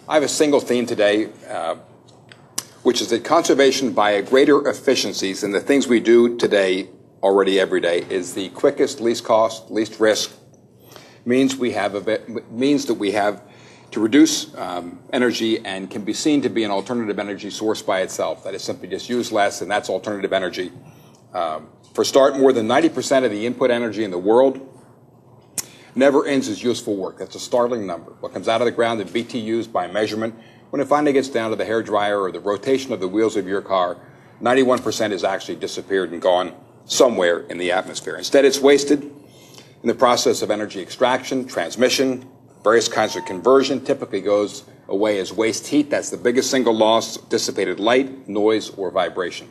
I have a single theme today, which is that conservation by greater efficiencies and the things we do today, already every day, is the quickest, least cost, least risk means that we have to reduce energy and can be seen to be an alternative energy source by itself. That is simply just use less, and that's alternative energy. For start, more than 90% of the input energy in the world never ends as useful work. That's a startling number. What comes out of the ground in BTUs by measurement, when it finally gets down to the hairdryer or the rotation of the wheels of your car, 91% has actually disappeared and gone somewhere in the atmosphere. Instead, it's wasted in the process of energy extraction, transmission, various kinds of conversion. Typically goes away as waste heat. That's the biggest single loss, dissipated light, noise, or vibration.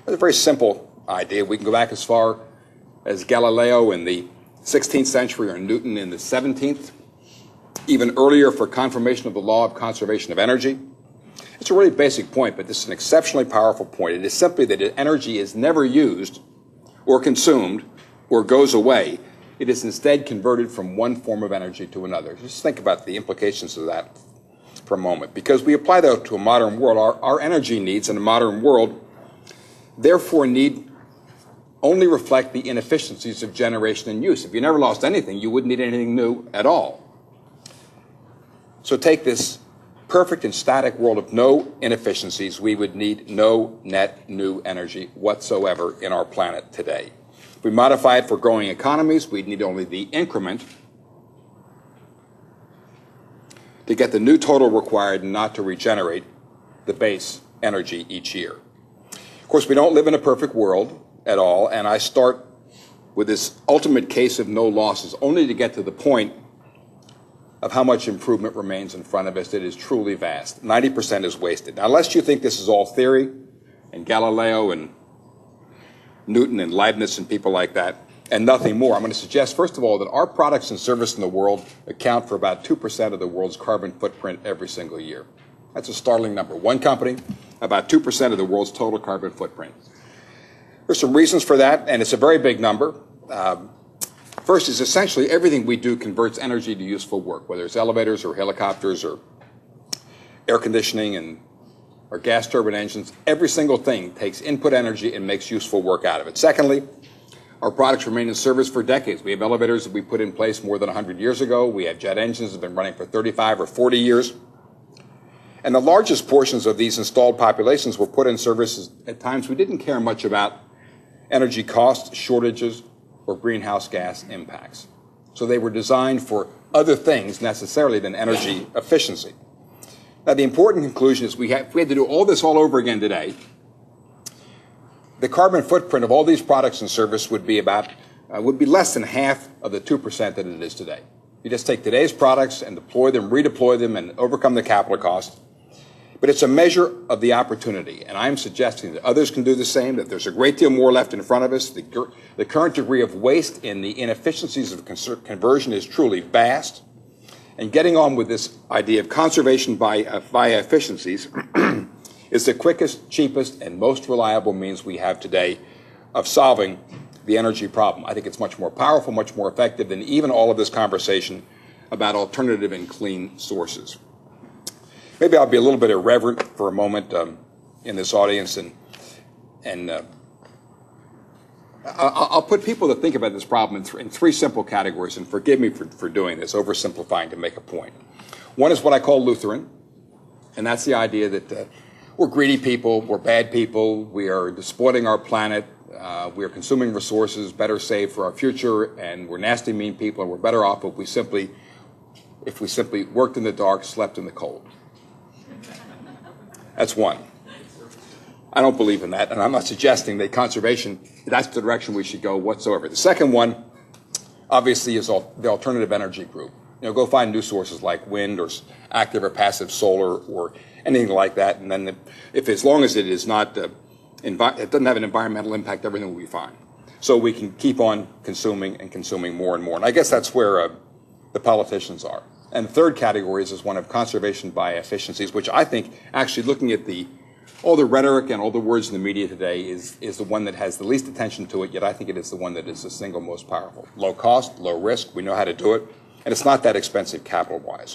It's a very simple idea. We can go back as far as Galileo in the 16th century or Newton in the 17th, even earlier for confirmation of the law of conservation of energy. It's a really basic point, but this is an exceptionally powerful point. It is simply that energy is never used or consumed or goes away. It is instead converted from one form of energy to another. Just think about the implications of that for a moment. Because we apply that to a modern world, our energy needs in a modern world therefore need only reflect the inefficiencies of generation and use. If you never lost anything, you wouldn't need anything new at all. So take this perfect and static world of no inefficiencies, we would need no net new energy whatsoever in our planet today. If we modify it for growing economies, we'd need only the increment to get the new total required and not to regenerate the base energy each year. Of course, we don't live in a perfect world at all, and I start with this ultimate case of no losses only to get to the point of how much improvement remains in front of us. It is truly vast. 90% is wasted. Now, lest you think this is all theory, and Galileo and Newton and Leibniz and people like that, and nothing more, I'm going to suggest, first of all, that our products and services in the world account for about 2% of the world's carbon footprint every single year. That's a startling number. One company, about 2% of the world's total carbon footprint. There's some reasons for that, and it's a very big number. First is essentially everything we do converts energy to useful work, whether it's elevators or helicopters or air conditioning or gas turbine engines. Every single thing takes input energy and makes useful work out of it. Secondly, our products remain in service for decades. We have elevators that we put in place more than 100 years ago. We have jet engines that have been running for 35 or 40 years. And the largest portions of these installed populations were put in service at times we didn't care much about energy costs, shortages, or greenhouse gas impacts. So they were designed for other things necessarily than energy efficiency. Now, the important conclusion is if we had to do all this all over again today, the carbon footprint of all these products and services would be less than half of the 2% that it is today. You just take today's products and deploy them, redeploy them, and overcome the capital cost. But it's a measure of the opportunity, and I'm suggesting that others can do the same, that there's a great deal more left in front of us. The current degree of waste in the inefficiencies of conversion is truly vast. And getting on with this idea of conservation via efficiencies is the quickest, cheapest, and most reliable means we have today of solving the energy problem. I think it's much more powerful, much more effective than even all of this conversation about alternative and clean sources. Maybe I'll be a little bit irreverent for a moment in this audience, and I'll put people that think about this problem in three simple categories, and forgive me for doing this, oversimplifying to make a point. One is what I call Lutheran, and that's the idea that we're greedy people, we're bad people, we are despoiling our planet, we are consuming resources better saved for our future, and we're nasty, mean people, and we're better off if we simply worked in the dark, slept in the cold. That's one. I don't believe in that, and I'm not suggesting that conservation, that's the direction we should go whatsoever. The second one, obviously, is the alternative energy group. Go find new sources like wind or active or passive solar or anything like that, and then as long as it is not, it doesn't have an environmental impact, everything will be fine. So we can keep on consuming and consuming more and more, and I guess that's where the politicians are. And the third category is one of conservation by efficiencies, which I think, actually looking at all the rhetoric and all the words in the media today, is the one that has the least attention to it, yet I think it is the one that is the single most powerful. Low cost, low risk, we know how to do it, and it's not that expensive capital-wise.